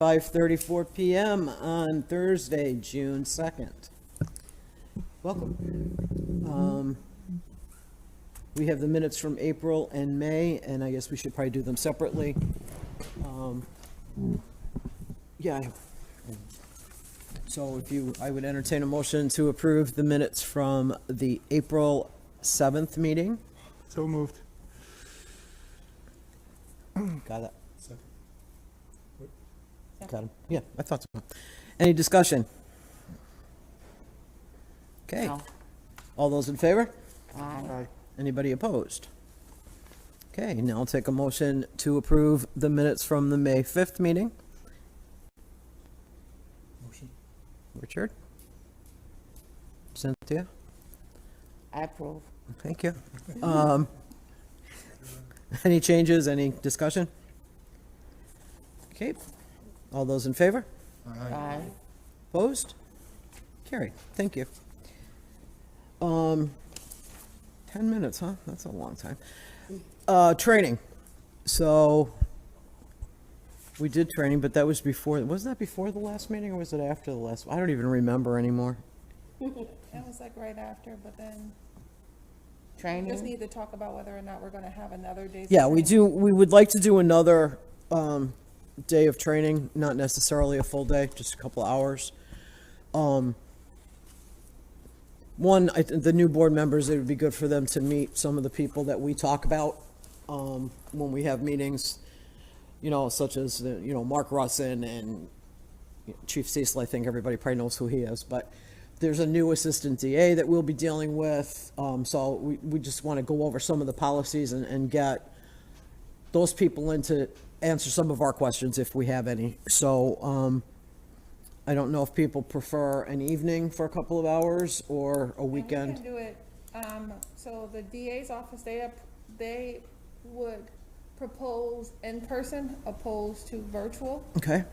5:34 p.m. on Thursday, June 2nd. Welcome. We have the minutes from April and May, and I guess we should probably do them separately. Yeah. So I would entertain a motion to approve the minutes from the April 7th meeting. So moved. Got it? Second. Got him. Yeah, I thought so. Any discussion? Okay. No. All those in favor? Aye. Anybody opposed? Okay, now I'll take a motion to approve the minutes from the May 5th meeting. Motion. Richard? Cynthia? I approve. Thank you. Any changes, any discussion? Okay, all those in favor? Aye. Opposed? Carried, thank you. 10 minutes, huh? That's a long time. Training. So, we did training, but that was before, wasn't that before the last meeting, or was it after the last? I don't even remember anymore. That was like right after, but then we just Training? need to talk about whether or not we're gonna have another day. Yeah, we would like to do another day of training, not necessarily a full day, just a couple hours. One, the new board members, it would be good for them to meet some of the people that we talk about when we have meetings, you know, such as, Mark Russin and Chief Cecil. I think everybody probably knows who he is, but there's a new assistant DA that we'll be dealing with. So we just want to go over some of the policies and get those people in to answer some of our questions if we have any. So I don't know if people prefer an evening for a couple of hours or a We weekend. can do it, so the DA's office, they would propose in person opposed to virtual. Okay,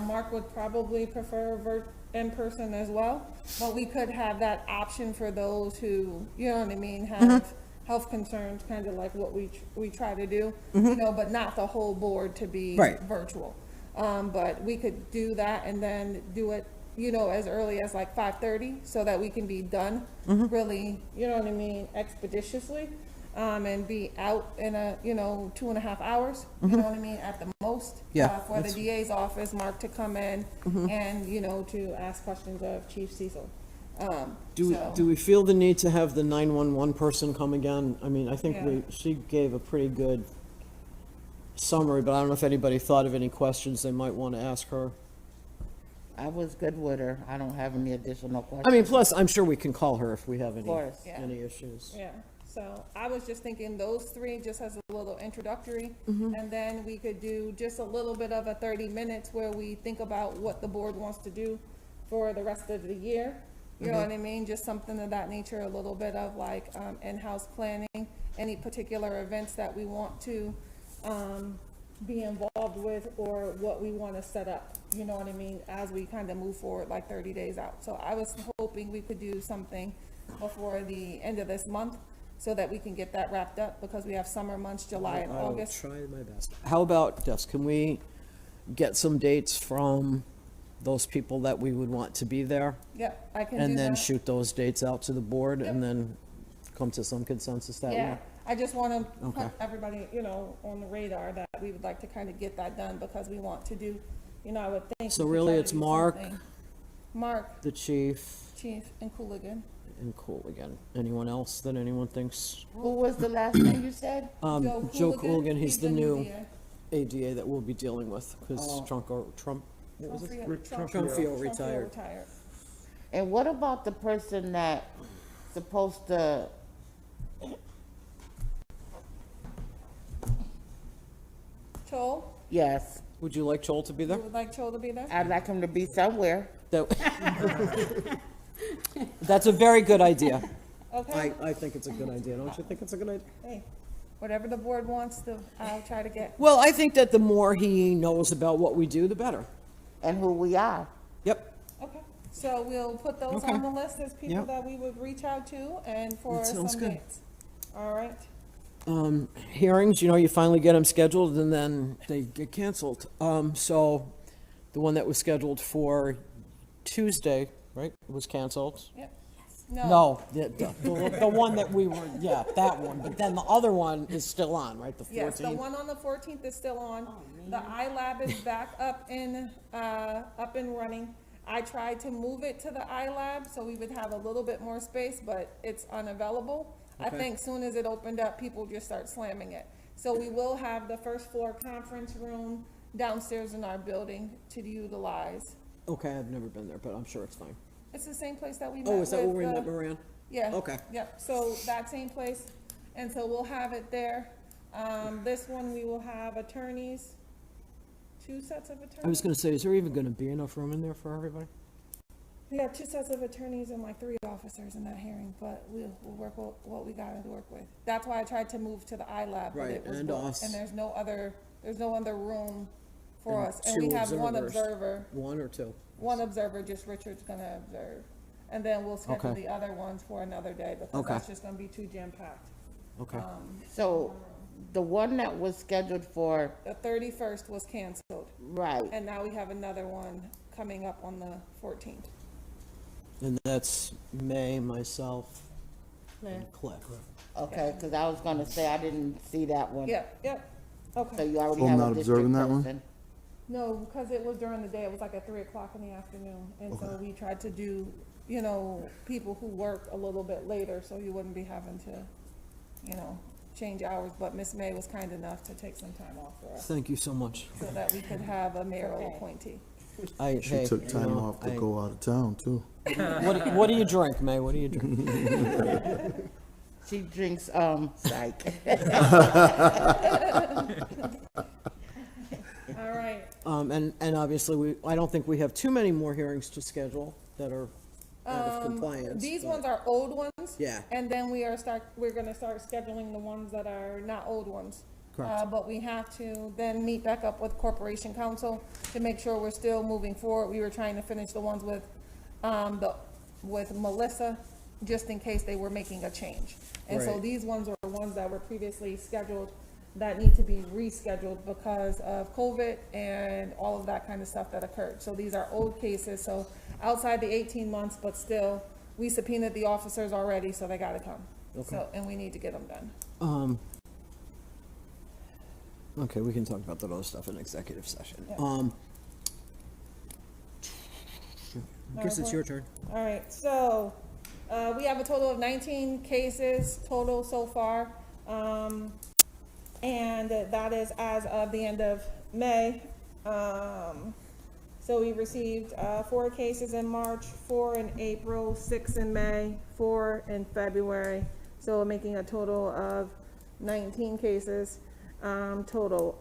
Mark would probably prefer in person as well, but we could have that option for those who, you know what I mean, have health concerns, kind of like what we try to do, but not the whole board to be Right. virtual. But we could do that and then do it, as early as like 5:30 so that we can be done really, expeditiously, and be out in 2.5 hours, you know what I mean, at the most. Yeah, For the that's- DA's office, Mark to come in and, to ask questions of Chief Cecil. do we feel the need to have the 911 person come again? I mean, I think Yeah. she gave a pretty good summary, but I don't know if anybody thought of any questions they might want to ask her. I was good with her. I don't have any additional questions. I mean, plus, I'm sure we can call her if we have any, course. Yeah. any issues. Yeah, so I was just thinking those three just as a little introductory, and then we could do just a little bit of a 30 minutes where we think about what the board wants to do for the rest of the year. You know what I mean? Just something of that nature, a little bit of like in-house planning, any particular events that we want to be involved with, or what we want to set up, you know what I mean, as we kind of move forward like 30 days out. So I was hoping we could do something before the end of this month so that we can get that wrapped up, because we have summer months, July and I'll August. try my best. How about this? Can we get some dates from those people that we would want to be there? Yep, I can do And then that. shoot those dates out to the board and Yep. then come to some consensus that Yeah, way? I just want to Okay. put everybody, on the radar that we would like to kind of get that done, because we want to do, I would think. So we could really try to it's do Mark, something. Mark, The chief, Chief, and Cooligan. and Cooligan. Anyone else that anyone thinks? Who was the last name you said? Joe Cooligan, he's the new DA. ADA that we'll be dealing with, because Trump, what was it? Trumpio retired. And what about the person that supposed to, Joel, yes, Would you like Joel to be there? you would like Joel to be there? I'd like him to be somewhere. That- That's a very good idea. Okay, I think it's a good idea. Don't you think it's a good idea? hey, whatever the board wants to, I'll try to get. Well, I think that the more he knows about what we do, the better. And who we are. Yep. Okay, so we'll put those Okay. on the list as people Yep. that we would reach out to, and for That sounds some good. dates. All right, Hearings, you finally get them scheduled and then they get canceled. So the one that was scheduled for Tuesday, right, was canceled. Yep. No, the one that we were, yeah, that one, but then the other one is still on, right, the 14th? Yes, the one on the 14th is still on. The iLab is back up and running. I tried to move it to the iLab so we would have a little bit more space, but it's unavailable. I Okay. think soon as it opened up, people just start slamming it. So we will have the first floor conference room downstairs in our building to utilize. Okay, I've never been there, but I'm sure it's fine. It's the same place that we met Oh, is that where with, we met Moran? Yeah. Okay. Yep, so that same place, and so we'll have it there. This one, we will have attorneys, 2 sets of attorneys. I was gonna say, is there even gonna be enough room in there for everybody? We have 2 sets of attorneys and like 3 officers in that hearing, but we'll work with what we gotta work with. That's why I tried to move to the iLab, but Right, it was and booked, us. and there's no other room for And us. And we 2 have one observers. observer, One or 2? one observer, just Richard's gonna observe. And then we'll schedule Okay. the other ones for another day, because Okay. that's just gonna be too jam-packed. Okay, So the one that was scheduled for, The 31st was canceled, right, and now we have another one coming up on the 14th. and that's May, myself, and Cliff. okay, because I was gonna say I didn't see that one. Yep, So okay. you already Oh, have not a district observing that one? person. No, because it was during the day, it was like at 3 o'clock in the afternoon, and so we tried to do, people who work a little bit later, so you wouldn't be having to, change hours, but Miss May was kind enough to take some time off for us, Thank you so much. so that we could have a mayoral appointee. Hey, She took you time know, off to go out of town, too. What do you drink, May? What do you drink? She drinks, psych. All right, And obviously, I don't think we have too many more hearings to schedule that are out of compliance. these but- ones are old ones. Yeah. And then we're gonna start scheduling the ones that are not old ones. Correct. But we have to then meet back up with Corporation Council to make sure we're still moving forward. We were trying to finish the ones with, with Melissa, just in case they were making a change. And so Right. these ones are ones that were previously scheduled that need to be rescheduled because of COVID and all of that kind of stuff that occurred. So these are old cases, so outside the 18 months, but still, we subpoenaed the officers already, so they gotta come. So, and we need to get them done. Okay, we can talk about that other stuff in executive session. Yeah. I guess it's your turn. All right, so, we have a total of 19 cases total so far. And that is as of the end of May. So we received, 4 cases in March, 4 in April, 6 in May, 4 in February. So making a total of 19 cases, total.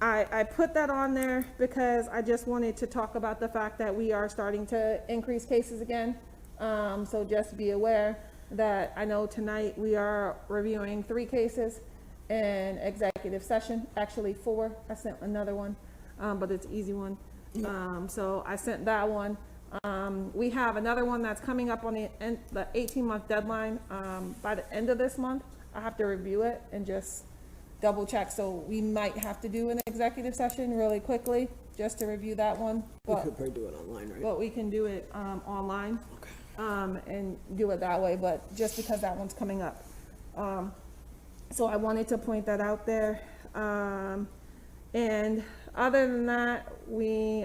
I put that on there because I just wanted to talk about the fact that we are starting to increase cases again. So just be aware that I know tonight we are reviewing 3 cases in executive session, actually 4. I sent another one, but it's an easy one. So I sent that one. We have another one that's coming up on the 18-month deadline. By the end of this month, I have to review it and just double check. So we might have to do an executive session really quickly just to review that one. We But could probably do it online, right? but we can do it online. Okay. And do it that way, but just because that one's coming up. So I wanted to point that out there. And other than that, we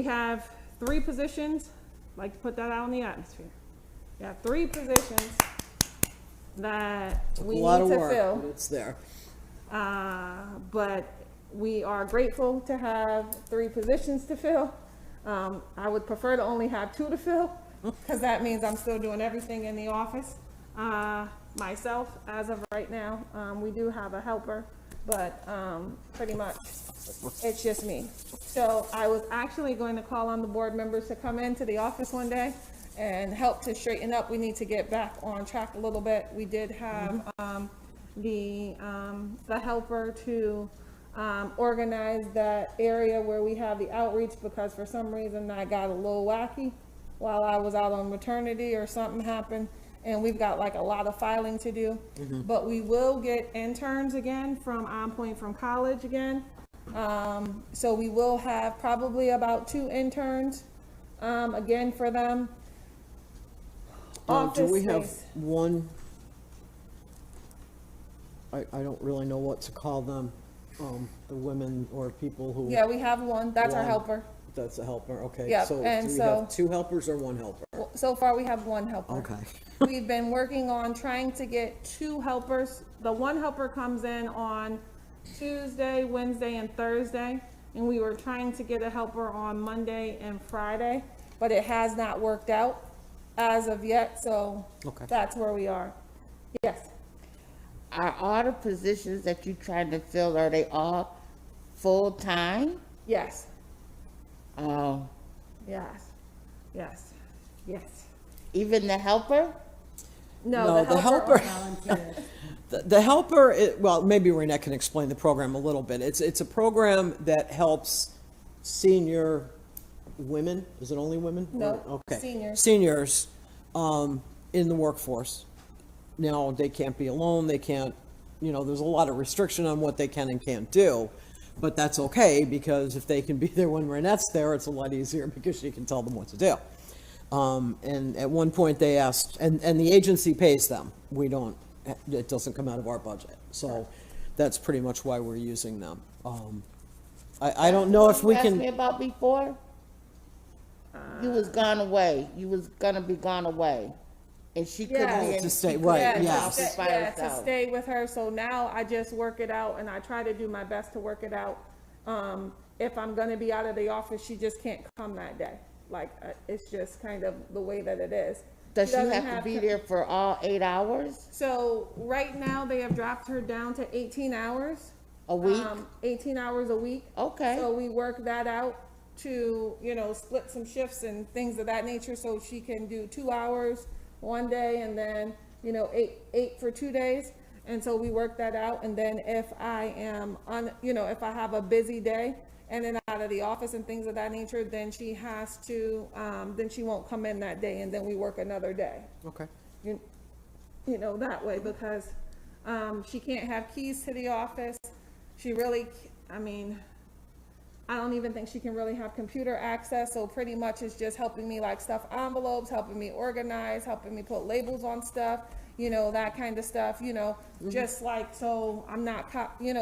have 3 positions, like to put that out in the atmosphere. We have 3 positions that we A lot need of to work, fill. but it's there. But we are grateful to have 3 positions to fill. I would prefer to only have 2 to fill, because that means I'm still doing everything in the office, myself, as of right now. We do have a helper, but, pretty much, it's just me. So I was actually going to call on the board members to come into the office one day and help to straighten up. We need to get back on track a little bit. We did have, the helper to, organize that area where we have the outreach, because for some reason I got a little wacky while I was out on maternity or something happened, and we've got like a lot of filing to do. But we will get interns again from On Point from college again. So we will have probably about 2 interns, again for them. Do Office we have space. one? I don't really know what to call them, the women or people who. Yeah, we have one, that's our One. helper. That's a helper, okay. Yeah, So and do we so- have 2 helpers or 1 helper? Well, so far, we have 1 helper. Okay. We've been working on trying to get 2 helpers. The 1 helper comes in on Tuesday, Wednesday, and Thursday, and we were trying to get a helper on Monday and Friday, but it has not worked out as of yet, so Okay. that's where we are. Yes, Are all the positions that you're trying to fill, are they all full-time? yes, Oh, yes, yes, yes. even the helper? No, the helper. helper. The helper, well, maybe Renee can explain the program a little bit. It's a program that helps senior women, is it only women? No, Okay. seniors. Seniors, in the workforce. Now, they can't be alone, they can't, there's a lot of restriction on what they can and can't do, but that's okay, because if they can be there when Renette's there, it's a lot easier because she can tell them what to do. And at one point they asked, and the agency pays them. We don't, it doesn't come out of our budget. So that's pretty much why we're using them. I don't know if we You asked me can, about before? You was gone away, you was gonna be gone away, and she couldn't Yeah. be in. To stay, she right, couldn't be in the yes. office by Yeah, to herself. stay with her, so now I just work it out, and I try to do my best to work it out. If I'm gonna be out of the office, she just can't come that day. Like, it's just kind of the way that it is. Does she doesn't have to be to- there for all 8 hours So, right now, they have dropped her down to 18 hours. a week? 18 hours a week. Okay. So we work that out to, split some shifts and things of that nature, so she can do 2 hours one day and then, eight for 2 days. And so we work that out, and then if I am if I have a busy day and then out of the office and things of that nature, then she has to, then she won't come in that day, and then we work another day. okay. That way, because, she can't have keys to the office. She really, I don't even think she can really have computer access, so pretty much it's just helping me like stuff envelopes, helping me organize, helping me put labels on stuff, that kind of stuff, just like, so I'm not,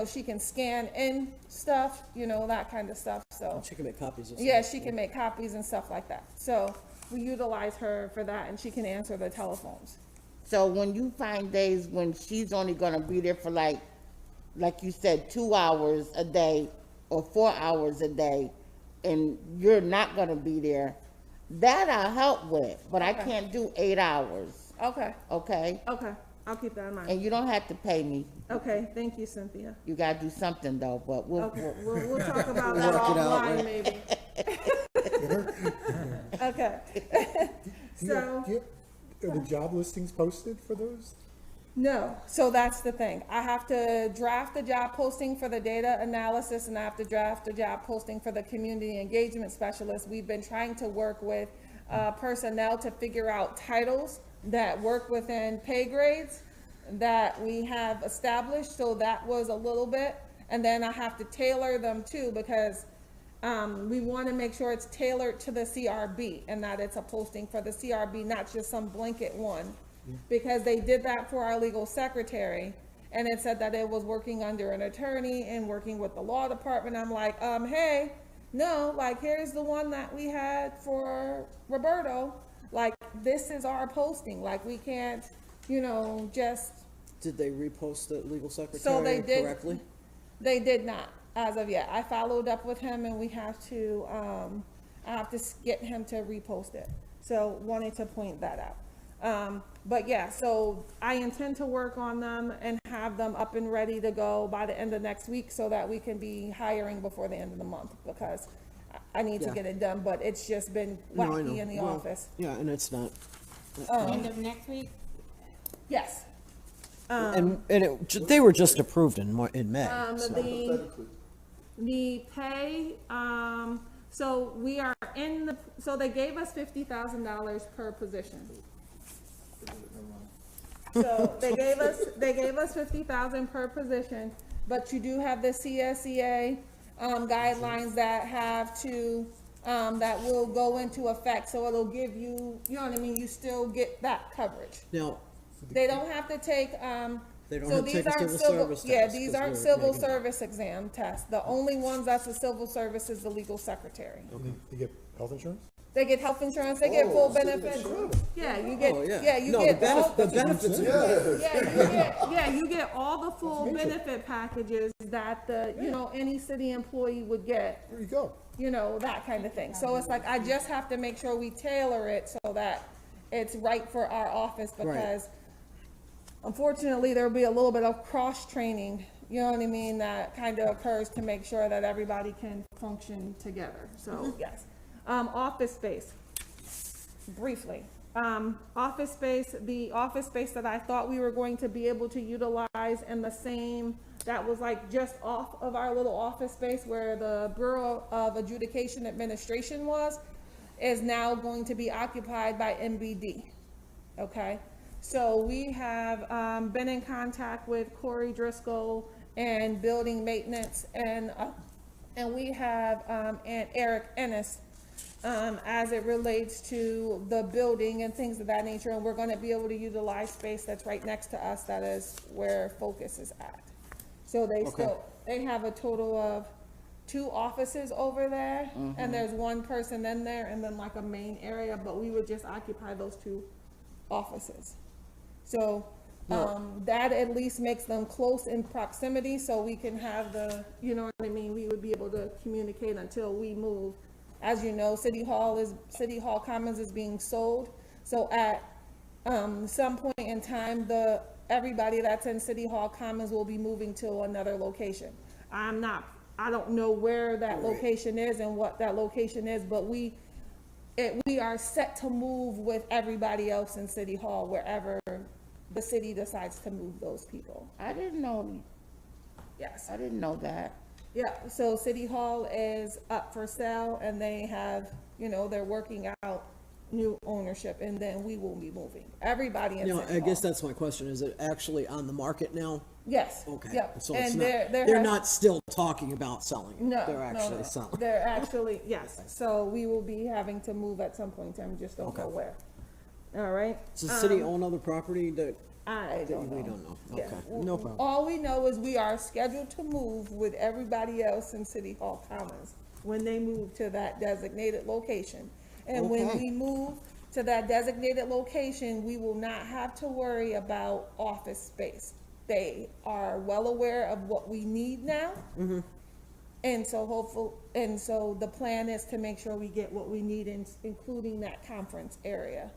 she can scan in stuff, that kind of stuff, so. She can make copies of stuff. Yeah, she can make copies and stuff like that. So we utilize her for that, and she can answer the telephones. So when you find days when she's only gonna be there for like you said, 2 hours a day or 4 hours a day, and you're not gonna be there, that I'll help with, but I Okay. can't do 8 hours, Okay, okay? okay, I'll keep that in mind. And you don't have to pay me. Okay, thank you, Cynthia. You gotta do something though, but we'll, Okay, we'll talk about that Work it out, offline, right? maybe. Okay. So, Are the job listings posted for those? no, so that's the thing. I have to draft the job posting for the data analysis, and I have to draft the job posting for the community engagement specialist. We've been trying to work with personnel to figure out titles that work within pay grades that we have established, so that was a little bit. And then I have to tailor them too, because we want to make sure it's tailored to the CRB and that it's a posting for the CRB, not just some blanket one. Because they did that for our legal secretary, and it said that it was working under an attorney and working with the law department. I'm like, hey, no, like, here's the one that we had for Roberto. Like, this is our posting. Like, we can't, just. Did they repost the legal So secretary they did. correctly? They did not, as of yet. I followed up with him, and we have to, I have to get him to repost it. So wanted to point that out. But yeah, so I intend to work on them and have them up and ready to go by the end of next week, so that we can be hiring before the end of the month, because I need to Yeah. get it done, but it's just been No, I know. wacky in the Well, office. Yeah, and it's not. End of next week? Yes. And they were just approved in May. The pay, so we are so they gave us $50,000 per position. So they gave us $50,000 per position, but you do have the CSEA, guidelines that have to, that will go into effect, so it'll give you, you know what I mean, you still get that coverage. Now, They don't have to take, They don't so have to these take a aren't civil service yeah, test, these 'cause aren't we're civil making- service exam tests. The only ones that's a civil service is the legal secretary. You get health insurance? They get health insurance, they get full benefits. Yeah, you get, Oh, yeah, you No, get all, the benefits are good. you get all the full benefit packages that the, you know, any city employee would get, There you go. you know, that kind of thing. So it's like, I just have to make sure we tailor it so that it's right for our office, because unfortunately, there'll be a little bit of cross-training, you know what I mean, that kind of occurs to make sure that everybody can function together, so, yes. Office space, briefly. Office space, the office space that I thought we were going to be able to utilize, and the same, that was like just off of our little office space where the Bureau of Adjudication Administration was, is now going to be occupied by MBD, okay? So we have, been in contact with Corey Driscoll and building maintenance, and we have, and Eric Ennis, as it relates to the building and things of that nature, and we're gonna be able to utilize space that's right next to us, that is where Focus is at. So they still, they have a total of 2 offices over there, and there's 1 person in there, and then like a main area, but we would just occupy those 2 offices. So, that at least makes them close in proximity, so we can have the, you know what I mean, we would be able to communicate until we move. As you know, City Hall Commons is being sold, so at, some point in time, everybody that's in City Hall Commons will be moving to another location. I don't know where that location is and what that location is, but we are set to move with everybody else in City Hall, wherever the city decides to move those people. I didn't know, Yes. I didn't know that. Yeah, so City Hall is up for sale, and they have, you know, they're working out new ownership, and then we will be moving. Everybody in You know, City I Hall. guess that's my question. Is it actually on the market now? Yes. Okay. Yep. So it's And not, there they're has- not still talking about selling it. No, They're no, actually no. selling. They're actually, yes. So we will be having to move at some point in time, just don't know Okay. where. All right? Does the city own other property that I don't know. we don't know? Yeah. Okay, no problem. All we know is we are scheduled to move with everybody else in City Hall Commons when they move to that designated location. And when Okay. we move to that designated location, we will not have to worry about office space. They are well aware of what we need now. And so the plan is to make sure we get what we need, including that conference area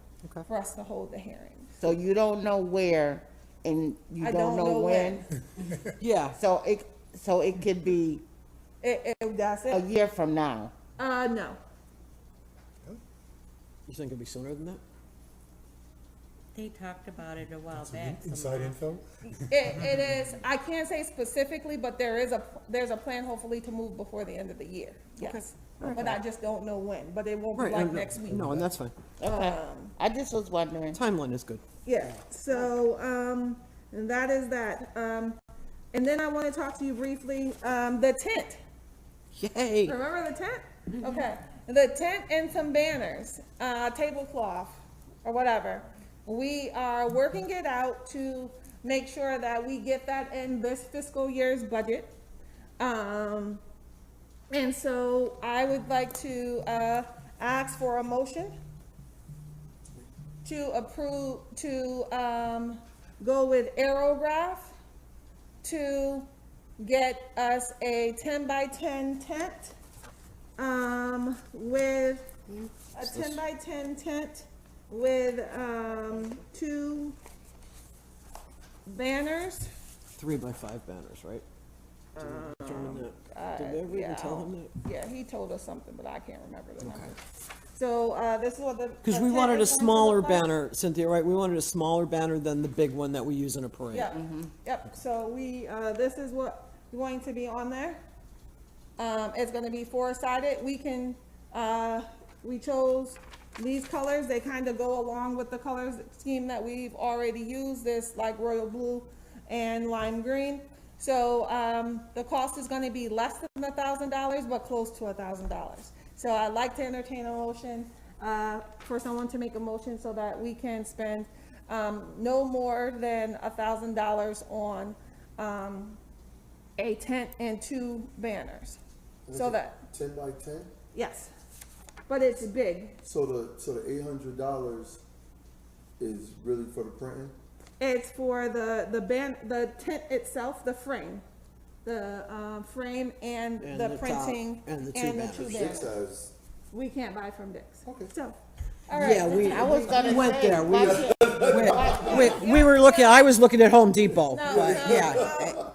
for us to hold the hearing. So you don't know where, and you I don't know when. Yeah, So it could be That's a it. year from now. No. you think it'd be sooner than that? They talked about it a while back. Inside info? It is, I can't say specifically, but there's a plan hopefully to move before the end of the year, yes. But I just don't know when, but it won't be Right, like and- next week. No, and that's fine. Okay. I just was wondering. Timeline is good. Yeah, so, and that is that. And then I want to talk to you briefly, the tent. Yay! Remember the tent? Okay, the tent and some banners, tablecloth, or whatever. We are working it out to make sure that we get that in this fiscal year's budget. And so I would like to, ask for a motion to approve, to, go with Aerograph to get us a 10x10 tent, with a 10x10 tent with, 2 banners. 3x5 banners, right? Did we determine that? Did we ever even tell him that? Yeah, he told us something, but I can't remember the number. So, this is what the. Because the we tent wanted a is going to smaller look like. banner, Cynthia, right? We wanted a smaller banner than the big one that we use in a parade. Yep, yep, so we, this is what going to be on there. It's gonna be 4-sided, we can, we chose these colors, they kind of go along with the colors scheme that we've already used, this like royal blue and lime green. So, the cost is gonna be less than $1,000, but close to $1,000. So I'd like to entertain a motion, for someone to make a motion so that we can spend, no more than $1,000 on, a tent and 2 banners. So that, 10 by 10? yes, but it's big. So the $800 is really for the printing? It's for the tent itself, the frame, frame and And the the top, printing and the two and the banners. 2 Six banners. has, We can't buy from Dick's. Okay. So, all right. Yeah, I was gonna we went say, there. why We were looking, I was looking at Home Depot, No, but no, yeah.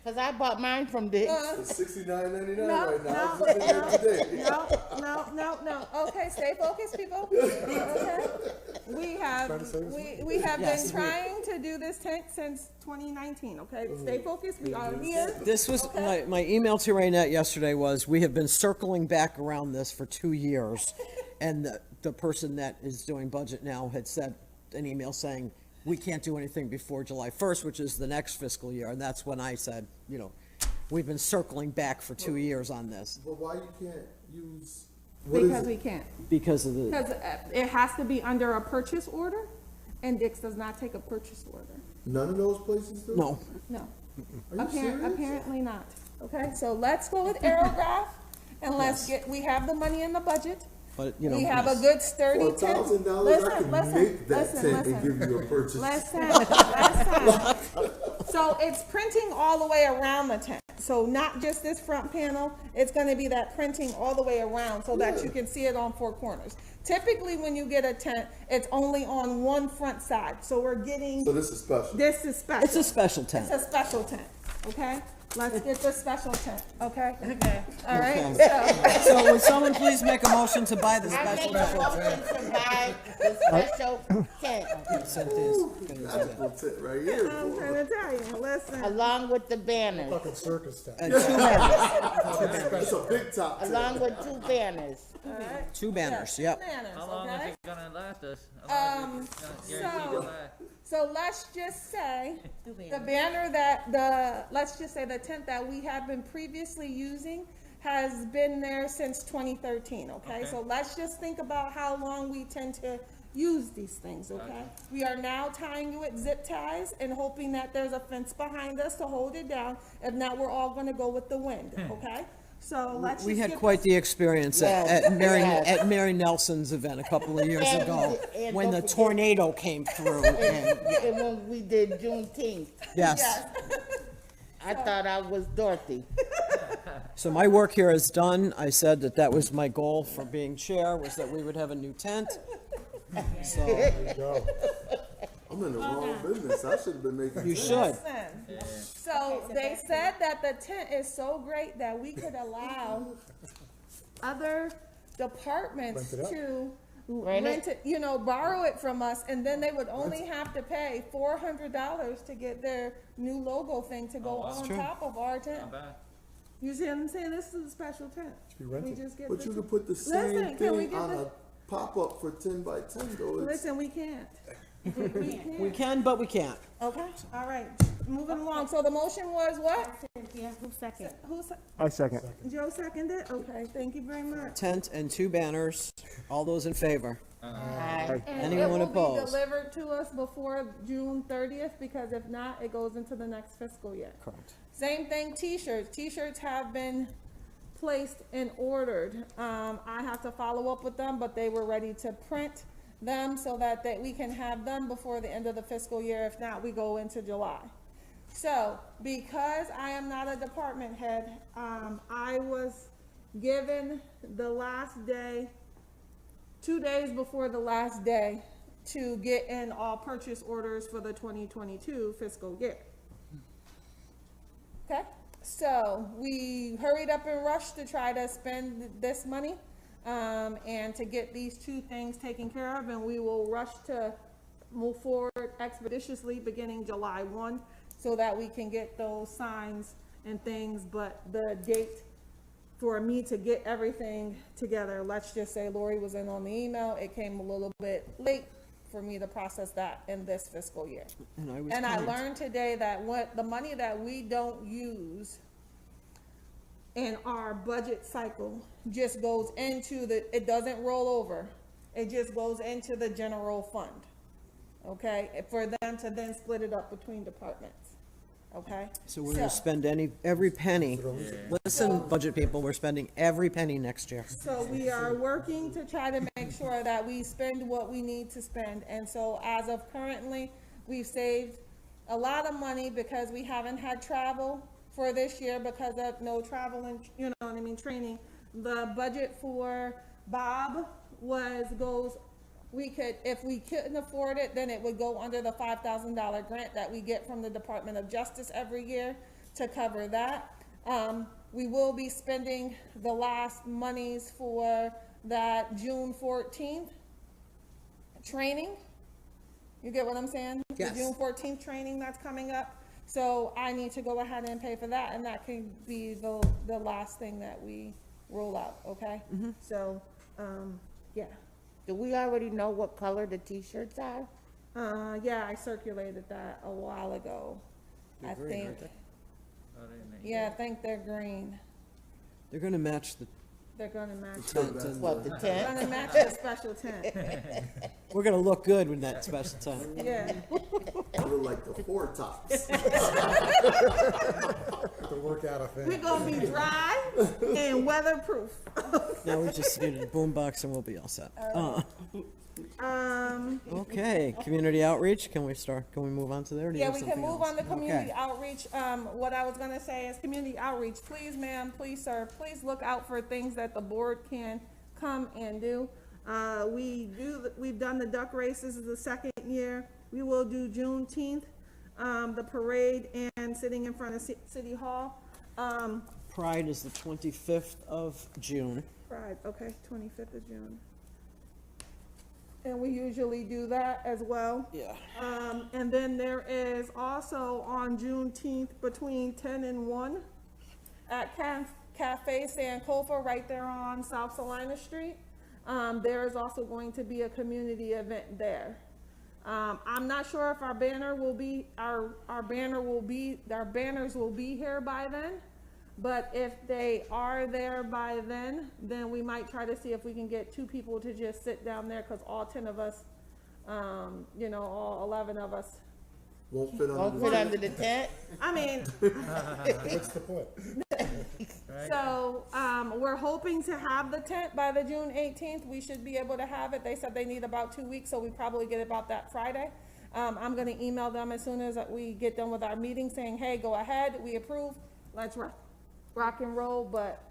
Cause I bought mine from Dick's. it's $69.99 No, right now. no, I was looking at it today. No. Okay, stay focused, people. Okay. We have been Yes. trying to do this tent since 2019, okay? Stay focused, we are here. This was, Okay. my email to Raynette yesterday was, we have been circling back around this for 2 years. And the person that is doing budget now had sent an email saying, we can't do anything before July 1st, which is the next fiscal year. And that's when I said, we've been circling back for 2 years on this But why you can't use, what is Because we it? can't. because of the, Because it has to be under a purchase order, and Dick's does not take a purchase order. None of those places do? no. No. Are you serious? Apparently not. Okay, so let's go with Aerograph, and we have the money in the budget. But, We have a yes. good sturdy For tent. $1,000, I can make that tent and give you a purchase. Listen. So it's printing all the way around the tent. So not just this front panel, it's gonna be that printing all the way around so that you can see it on 4 corners. Typically, when you get a tent, it's only on one front side. So we're getting, So this is special. this is special. It's a special tent. It's a special tent, okay? Let's get the special tent, okay? Okay. All right, Okay. so, So would someone please make a motion to buy the I make special a tent? motion to buy the special tent, Magical tent right here. I'm boy. trying to tell you, listen. along with the banners, Fucking circus tent. And 2 banners, It's a big top tent. along with 2 banners. 2 banners, yep. Banners, How long okay? is it gonna last us? How long is it gonna guarantee to last? So let's just say, Two the banners. banner let's just say the tent that we have been previously using has been there since 2013, okay? Okay. So let's just think about how long we tend to use these things, okay? Gotcha. We are now tying you with zip ties and hoping that there's a fence behind us to hold it down. If not, we're all gonna go with the wind, okay? So let's just We had get quite this- the experience Yes. at Mary Nelson's event a couple of years And- ago, and when don't the forget- tornado came through, and, And when we did Juneteenth, yes. I thought I was Dorothy. So my work here is done. I said that was my goal for being chair, was that we would have a new tent. So, There you go. I'm in the wrong business. I should have been making you tents. should. Listen, so they said that the tent is so great that we could allow other departments Rent it out. to Rent rent it, borrow it from us, and then they would only have to pay $400 to get their new logo thing to go on true. top of our tent. Not bad. You see what I'm saying? This is a special tent. be We rented. just get But this- you could put the Listen, same can we thing get on the- a pop-up for 10 by 10 though. It's- Listen, we can't. We can't. We can, but we can't. Okay, all right, moving along. So the motion was what? Yeah, who's second? Who's, I second. Joe seconded? Okay, thank you very much. Tent and 2 banners. All those in favor? Aye. And Anyone it will be opposed? delivered to us before June 30th, because if not, it goes into the next fiscal year. Correct. Same thing, t-shirts. T-shirts have been placed and ordered. I have to follow up with them, but they were ready to print them so that we can have them before the end of the fiscal year. If not, we go into July. So, because I am not a department head, I was given the last day, 2 days before the last day, to get in all purchase orders for the 2022 fiscal year. Okay, so we hurried up and rushed to try to spend this money, and to get these 2 things taken care of, and we will rush to move forward expeditiously beginning July 1, so that we can get those signs and things. But the date for me to get everything together, let's just say Lori was in on the email, it came a little bit late for me to process that in this fiscal year. And And I learned today that what, the money that we don't use in our budget cycle just goes into it doesn't roll over. It just goes into the general fund, okay? For them to then split it up between departments, okay? So we're gonna spend every penny. Listen, budget people, we're spending every penny next year. So we are working to try to make sure that we spend what we need to spend. And so as of currently, we've saved a lot of money because we haven't had travel for this year because of no travel and, you know what I mean, training. The budget for Bob if we couldn't afford it, then it would go under the $5,000 grant that we get from the Department of Justice every year to cover that. We will be spending the last monies for that June 14th training. You get what I'm saying? Yes. The June 14th training that's coming up. So I need to go ahead and pay for that, and that can be the last thing that we roll out, okay? So, yeah. Do we already know what color the t-shirts are? Yeah, I circulated that a while ago. I think, Oh, yeah, I think they're green. They're gonna match the They're gonna match, tent and What, the they're tent? gonna match the special tent, we're gonna look good with that special tent. yeah. Look like the Four Tops. To work out a We're thing. gonna be dry and weatherproof. Now we just need a boombox and we'll be all set. Okay, community outreach, can we move on to there? Or do you Yeah, have we can something move else? on to community Okay. outreach. What I was gonna say is community outreach. Please, ma'am, please, sir, please look out for things that the board can come and do. We've done the duck races is the second year. We will do Juneteenth, the parade and sitting in front of City Hall. Pride is the 25th of June. Pride, okay, 25th of June. And we usually do that as well. Yeah. And then there is also on Juneteenth between 10 and 1 at Cafe Sankofa right there on South Salina Street. There is also going to be a community event there. I'm not sure if our banners will be here by then. But if they are there by then we might try to see if we can get 2 people to just sit down there, because all 10 of us, all 11 of us. Won't fit Won't under fit the under the tent? I mean, What's the point? so, we're hoping to have the tent by the June 18th. We should be able to have it. They said they need about 2 weeks, so we probably get it about that Friday. I'm gonna email them as soon as we get done with our meeting saying, hey, go ahead, we approve, let's rock and roll, but,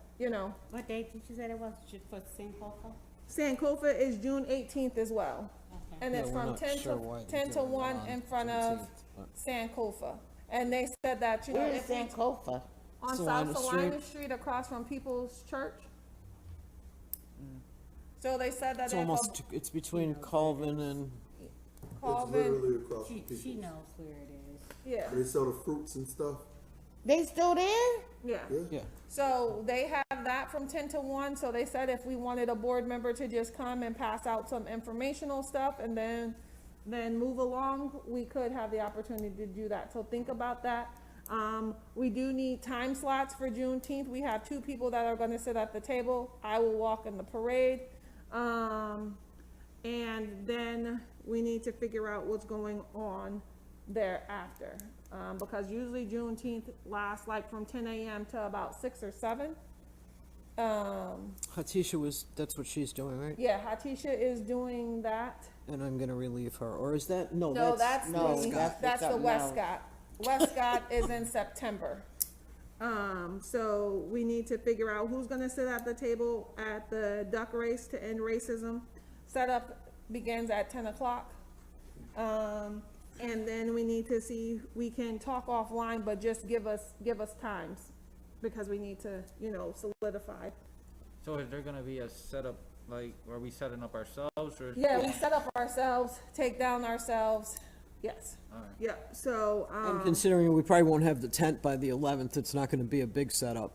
What date did you say it was for Sankofa? Sankofa is June 18th as well. Okay. And it's Yeah, we're from not 10 sure to, why they're 10 to doing it 1 on in front of 17th, but- Sankofa. And they said that, Where is if we- Sankofa? on Salina South Salina Street across from People's Church. So they said that It's if almost, it's between Colvin and, It's Colvin, literally across from She people. knows where it is. yeah, They sell the fruits and stuff. They still there? yeah. yeah. So they have that from 10 to 1, so they said if we wanted a board member to just come and pass out some informational stuff and then move along, we could have the opportunity to do that. So think about that. We do need time slots for Juneteenth. We have 2 people that are gonna sit at the table. I will walk in the parade. And then we need to figure out what's going on thereafter. Because usually Juneteenth lasts like from 10 a.m. to about 6 or 7. Hatisha that's what she's doing, right? Yeah, Hatisha is doing that. And I'm gonna relieve her, or is that, no, No, that's, no, the that's something Westcott. Westcott is in September. So we need to figure out who's gonna sit at the table at the duck race to end racism. Setup begins at 10 o'clock. And then we need to see, we can talk offline, but just give us times, because we need to, solidify. So is there gonna be a setup, like, are we setting up ourselves, or? Yeah, we set up ourselves, take down ourselves, yes. Alright. Yeah, so, and considering we probably won't have the tent by the 11th, it's not gonna be a big setup.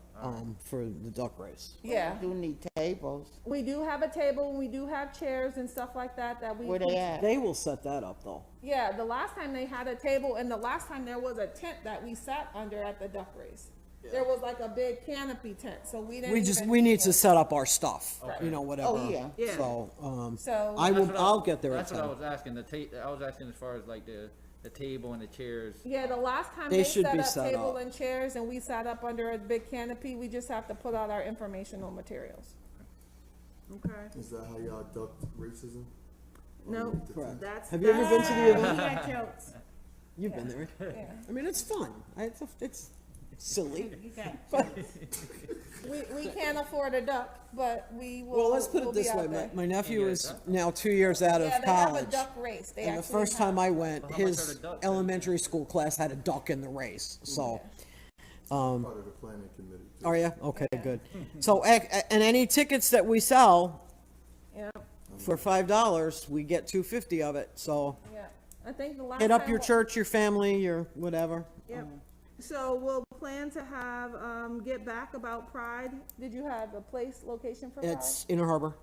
for the duck race. Yeah, Do need tables. we do have a table, and we do have chairs and stuff like that we. Where they at? They will set that up though. Yeah, the last time they had a table, and the last time there was a tent that we sat under at the duck race. There was like a big canopy tent, so we didn't. We need to set up our stuff, you know, whatever. Oh, yeah. Yeah. So, So- I'll get there at That's what I 10. was asking, I was asking as far as like the table and the chairs. Yeah, the last time They they should set be up set table up. and chairs and we sat up under a big canopy, we just have to put out our informational materials. Okay. Is that how y'all ducked racism? No, Correct. that's. Have you ever been to the event? You got jokes. You've been there. Yeah. I mean, it's fun. It's silly. You got We can't afford a duck, but we will. Well, let's put we'll it be this out way. there. My nephew Yeah, is duck. now 2 years out of Yeah, they have a college. duck race. They And the actually first time I went, Well, how much are his the ducks? elementary school class had a duck in the race. So, Part of the planning committee. too. are you? Okay, good. So, and any tickets that we sell Yeah, for $5, we get $2.50 of it. So, yeah. I think the last. hit up time your wa- church, your family, your whatever. Yep. So we'll plan to have, get back about Pride. Did you have a place, location for Pride? It's Inner Harbor.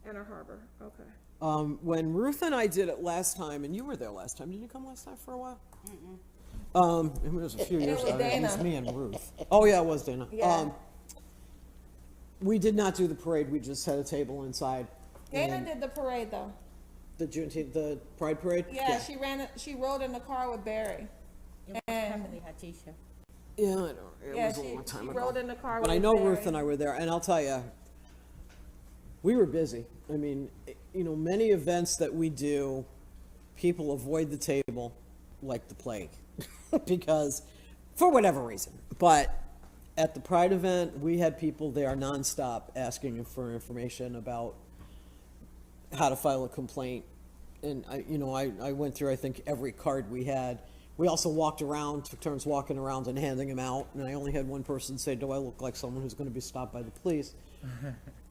Inner Harbor, okay. When Ruth and I did it last time, and you were there last time, did you come last time for a while? It was a few years was ago. It was Dana. me and Ruth. Oh, yeah, it was Dana. Yeah. We did not do the parade, we just had a table inside. Dana And did the parade though. The Juneteenth, the Pride Parade? Yeah, she ran it, she rode in the car with Barry. Beverly Hatisha. Yeah, I know, it Yeah, was a she long time rode ago. in the car But with I know Barry. Ruth and I were there, and I'll tell you, we were busy. I mean, you know, many events that we do, people avoid the table like the plague because, for whatever reason. But at the Pride event, we had people there nonstop asking for information about how to file a complaint. And I went through, I think, every card we had. We also walked around, took turns walking around and handing them out. And I only had one person say, "Do I look like someone who's going to be stopped by the police?"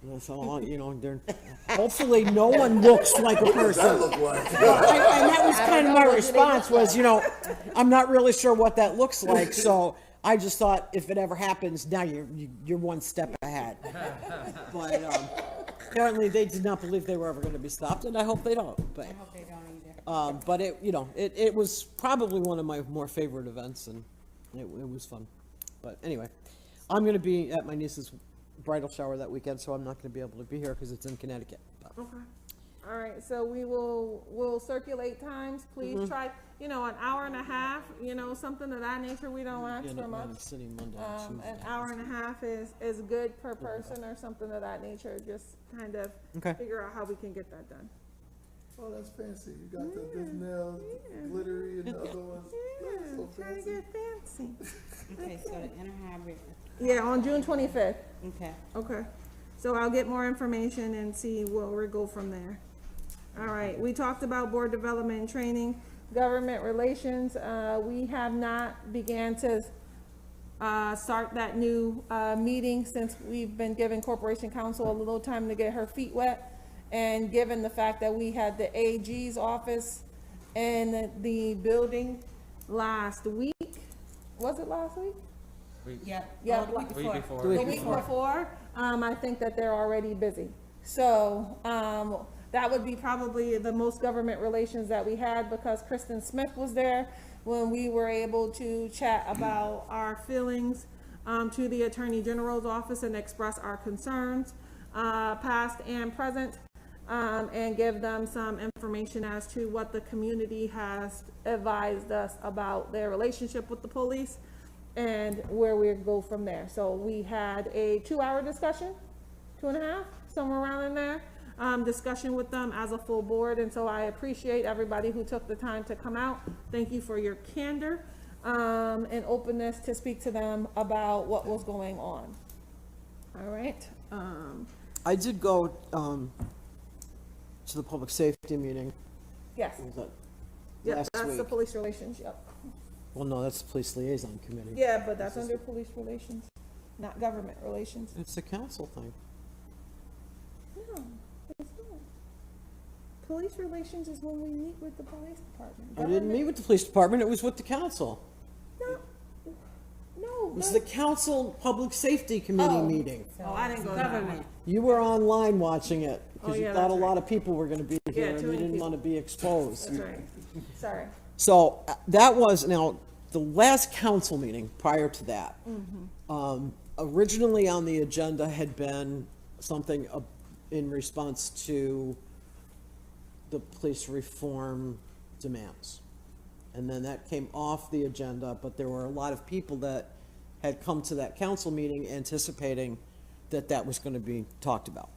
And I thought, well, hopefully no one looks like a person. Look like. And that was kind of my response was, I'm not really sure what that looks like. So I just thought if it ever happens, now you're one step ahead. But apparently they did not believe they were ever going to be stopped, and I hope they don't. But I hope they don't either. but it was probably one of my more favorite events, and it was fun. But anyway, I'm going to be at my niece's bridal shower that weekend, so I'm not going to be able to be here because it's in Connecticut. But Okay. All right, so we'll circulate times. Please Mm-hmm. try, an hour and a half, something of that nature. We don't ask yeah, for I'm much. City Monday, and An Tuesday. hour and a half is good per person or something of that nature. Just kind of Okay. figure out how we can get that done. Oh, that's fancy. You got the nails, glittery, and the other ones. That's so Trying to fancy. get fancy. Okay, so the Inner Harbor, Yeah, on June 25th. okay. Okay. So I'll get more information and see where we go from there. All right, we talked about board development and training, government relations. We have not began to start that new meeting since we've been giving Corporation Counsel a little time to get her feet wet. And given the fact that we had the AG's office in the building last week, was it last week? Yeah. Yeah, Oh, the week like- before. Week before. The The week week before, I think that they're already busy. So, that would be probably the most government relations that we had because Kristen Smith was there when we were able to chat about our feelings, to the Attorney General's office and express our concerns, past and present, and give them some information as to what the community has advised us about their relationship with the police and where we go from there. So we had a 2-hour discussion, 2.5, somewhere around in there, discussion with them as a full board. And so I appreciate everybody who took the time to come out. Thank you for your candor, and openness to speak to them about what was going on. All right. I did go to the public safety meeting. Yes. Was that Yep, last that's the week? police relations, yep. Well, no, that's the police liaison committee. Yeah, but that's under police relations, not government relations. It's a council thing. No, it's not. Police relations is when we meet with the police department. I didn't meet with the police department, it was with the council. No, No. It was the council public safety committee Oh. meeting. Oh, I didn't go to that one. Government. You were online watching it, Oh, because you yeah, thought a that's lot right. of people were gonna be here, and too you many didn't people. wanna be exposed. That's right. Sorry. So that was, now, the last council meeting prior to that, originally on the agenda had been something in response to the police reform demands. And then that came off the agenda, but there were a lot of people that had come to that council meeting anticipating that that was gonna be talked about.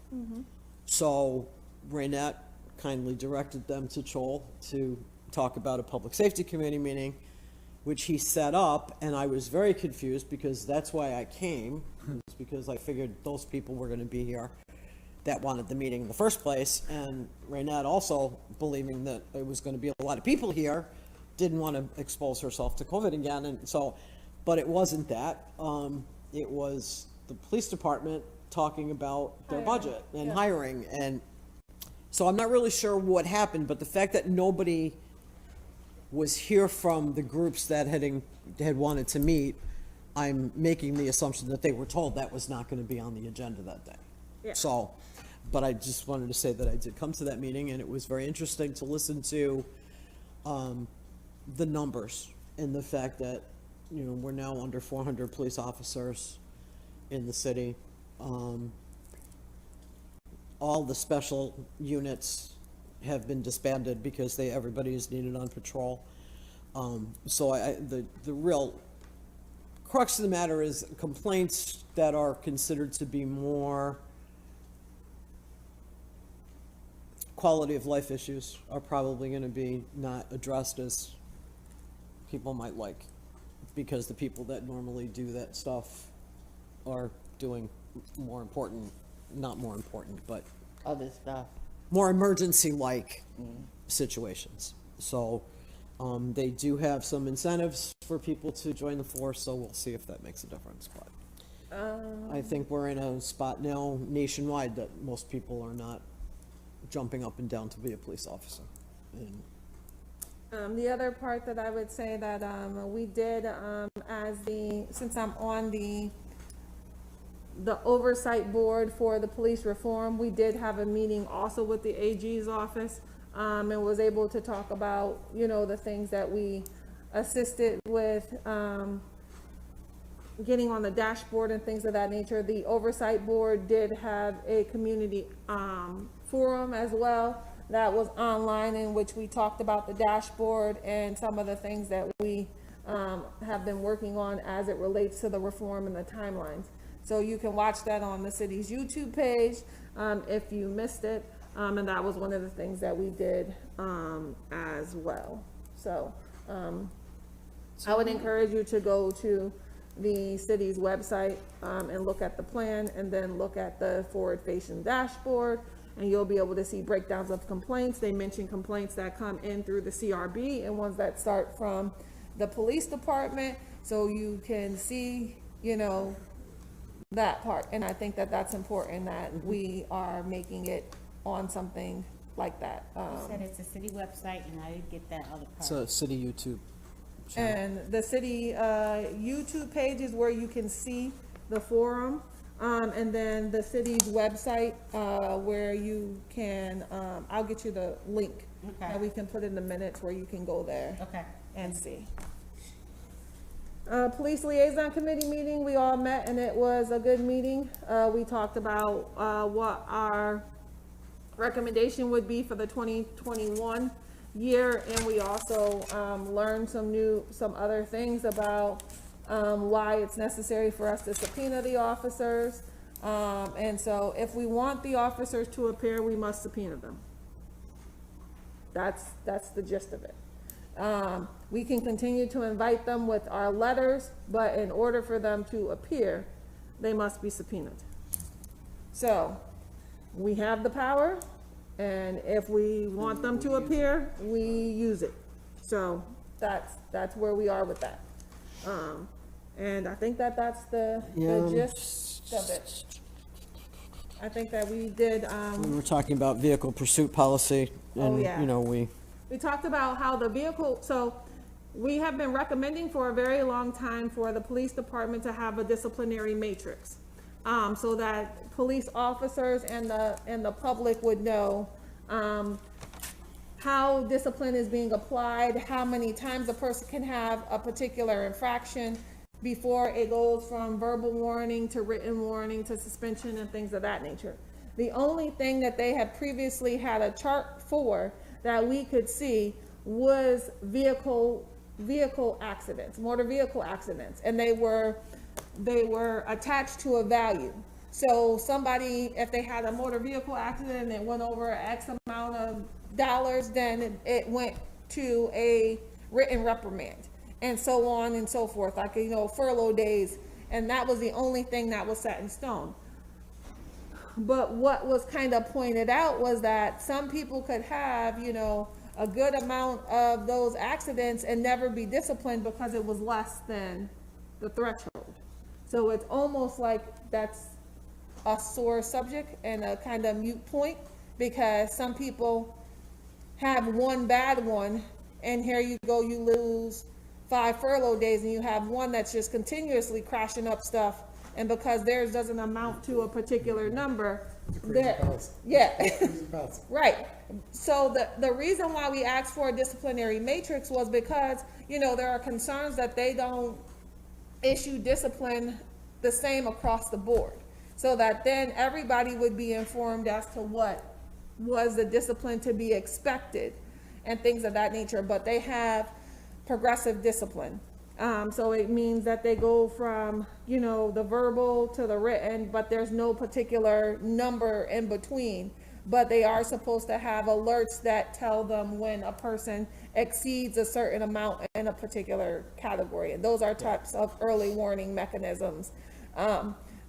So Raynette kindly directed them to Joel to talk about a public safety committee meeting, which he set up, and I was very confused because that's why I came, was because I figured those people were gonna be here that wanted the meeting in the first place, and Raynette also believing that it was gonna be a lot of people here, didn't wanna expose herself to COVID again, and so, but it wasn't that. It was the police department talking about their Hiring, budget and yeah. hiring, and so I'm not really sure what happened, but the fact that nobody was here from the groups that had wanted to meet, I'm making the assumption that they were told that was not gonna be on the agenda that day. Yeah. So, but I just wanted to say that I did come to that meeting, and it was very interesting to listen to, the numbers and the fact that, you know, we're now under 400 police officers in the city. All the special units have been disbanded because everybody is needed on patrol. So the real crux of the matter is complaints that are considered to be more quality of life issues are probably gonna be not addressed as people might like, because the people that normally do that stuff are doing more important, not more important, but Other stuff. more emergency-like situations. So, they do have some incentives for people to join the force, so we'll see if that makes a difference, but I think we're in a spot now nationwide that most people are not jumping up and down to be a police officer. And The other part that I would say that, we did, since I'm on the oversight board for the police reform, we did have a meeting also with the AG's office, and was able to talk about, you know, the things that we assisted with, getting on the dashboard and things of that nature. The oversight board did have a community, forum as well that was online, in which we talked about the dashboard and some of the things that we have been working on as it relates to the reform and the timelines. So you can watch that on the city's YouTube page if you missed it, and that was one of the things that we did as well. So I would encourage you to go to the city's website and look at the plan, and then look at the forward-facing dashboard, and you'll be able to see breakdowns of complaints. They mention complaints that come in through the CRB and ones that start from the police department, so you can see, you know, that part. And I think that that's important, that we are making it on something like that. You said it's a city website, and I didn't get that other it's part. a city YouTube channel. And the city YouTube page is where you can see the forum. And then the city's website, where you can, I'll get you the link. Okay. And we can put in the minutes where you can go there Okay. and see. Police Liaison Committee meeting, we all met, and it was a good meeting. We talked about what our recommendation would be for the 2021 year, and we also learned some other things about why it's necessary for us to subpoena the officers. And so if we want the officers to appear, we must subpoena them. That's the gist of it. We can continue to invite them with our letters, but in order for them to appear, they must be subpoenaed. So we have the power, and if we want them to appear, we use it. So that's where we are with that. And I think that that's the gist of it. I think that we did, We were talking about vehicle pursuit policy, and, yeah. you know, we talked about how the vehicle, so we have been recommending for a very long time for the police department to have a disciplinary matrix. So that police officers and the public would know, how discipline is being applied, how many times a person can have a particular infraction before it goes from verbal warning to written warning to suspension and things of that nature. The only thing that they had previously had a chart for that we could see was vehicle accidents, motor vehicle accidents, and they were attached to a value. So somebody, if they had a motor vehicle accident and it went over X amount of dollars, then it went to a written reprimand, and so on and so forth, like, furlough days, and that was the only thing that was set in stone. But what was kind of pointed out was that some people could have, a good amount of those accidents and never be disciplined because it was less than the threshold. So it's almost like that's a sore subject and a kind of mute point, because some people have one bad one, and here you go, you lose 5 furlough days, and you have one that's just continuously crashing up stuff, and because theirs doesn't amount to a particular number, right. So the reason why we asked for a disciplinary matrix was because, there are concerns that they don't issue discipline the same across the board, so that then everybody would be informed as to what was the discipline to be expected and things of that nature. But they have progressive discipline. So it means that they go from, the verbal to the written, but there's no particular number in between. But they are supposed to have alerts that tell them when a person exceeds a certain amount in a particular category. And those are types of early warning mechanisms.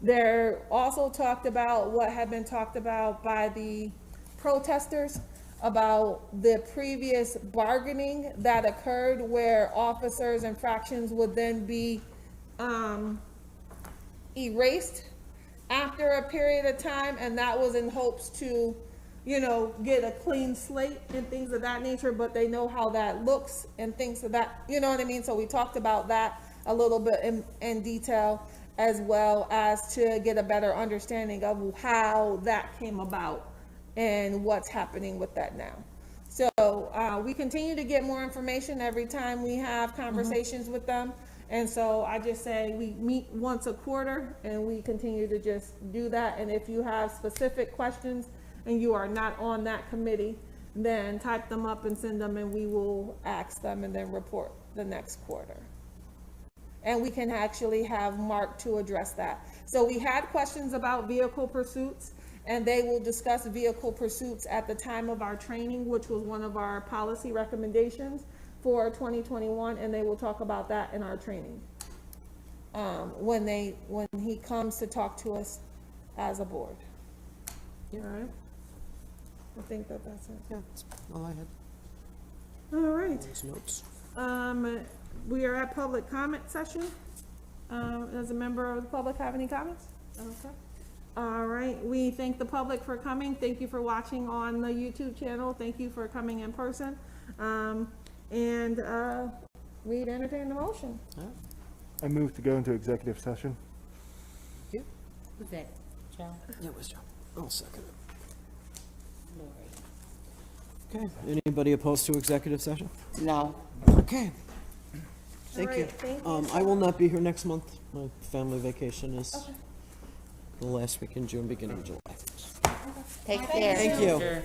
They're also talked about what had been talked about by the protesters about the previous bargaining that occurred, where officers' infractions would then be erased after a period of time, and that was in hopes to, get a clean slate and things of that nature, but they know how that looks and things of that, you know what I mean? So we talked about that a little bit in detail, as well as to get a better understanding of how that came about and what's happening with that now. So we continue to get more information every time we have conversations with them. And so I just say we meet once a quarter, and we continue to just do that. And if you have specific questions and you are not on that committee, then type them up and send them, and we will ask them and then report the next quarter. And we can actually have Mark to address that. So we had questions about vehicle pursuits, and they will discuss vehicle pursuits at the time of our training, which was one of our policy recommendations for 2021, and they will talk about that in our training when he comes to talk to us as a board. All right. I think that's it. Yeah, that's all I had. All right. Those notes. We are at public comment session. Does a member of the public have any comments? Okay. All right. We thank the public for coming. Thank you for watching on the YouTube channel. Thank you for coming in person. We'd entertain the motion. I move to go into executive session. Yeah, Who's that? Joe? it was Joe. I'll second it. Lori. Okay, anybody opposed to executive session? No. Okay. Thank All you. right, thank you. I will not be here next month. My family vacation is Okay. the last week in June, beginning of July. Take care. Thank you. Sure.